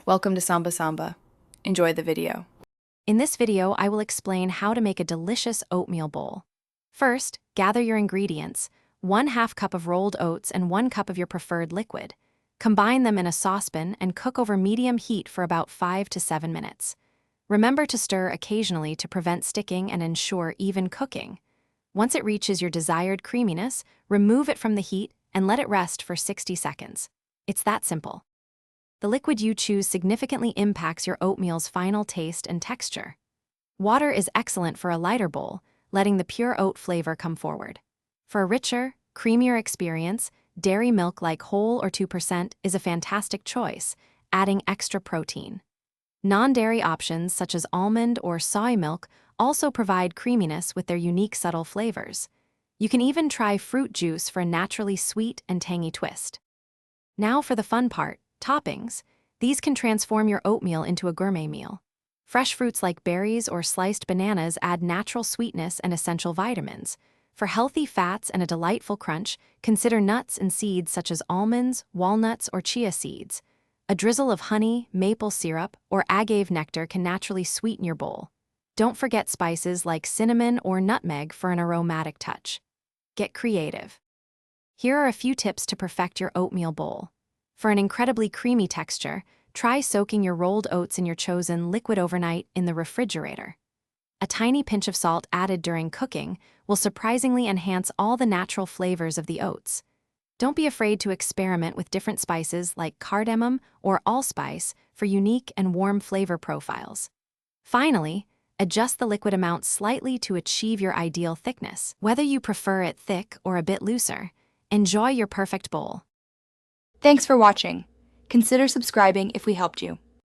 Welcome to Samba Samba. Enjoy the video. In this video, I will explain how to make a delicious oatmeal bowl. First, gather your ingredients, 1/2 cup of rolled oats and 1 cup of your preferred liquid. Combine them in a saucepan and cook over medium heat for about 5 to 7 minutes. Remember to stir occasionally to prevent sticking and ensure even cooking. Once it reaches your desired creaminess, remove it from the heat and let it rest for 60 seconds. It's that simple. The liquid you choose significantly impacts your oatmeal's final taste and texture. Water is excellent for a lighter bowl, letting the pure oat flavor come forward. For a richer, creamier experience, dairy milk like whole or 2% is a fantastic choice, adding extra protein. Non-dairy options such as almond or soy milk also provide creaminess with their unique subtle flavors. You can even try fruit juice for a naturally sweet and tangy twist. Now for the fun part, toppings. These can transform your oatmeal into a gourmet meal. Fresh fruits like berries or sliced bananas add natural sweetness and essential vitamins. For healthy fats and a delightful crunch, consider nuts and seeds such as almonds, walnuts, or chia seeds. A drizzle of honey, maple syrup, or agave nectar can naturally sweeten your bowl. Don't forget spices like cinnamon or nutmeg for an aromatic touch. Get creative. Here are a few tips to perfect your oatmeal bowl. For an incredibly creamy texture, try soaking your rolled oats in your chosen liquid overnight in the refrigerator. A tiny pinch of salt added during cooking will surprisingly enhance all the natural flavors of the oats. Don't be afraid to experiment with different spices like cardamom or allspice for unique and warm flavor profiles. Finally, adjust the liquid amount slightly to achieve your ideal thickness. Whether you prefer it thick or a bit looser, enjoy your perfect bowl. Thanks for watching. Consider subscribing if we helped you.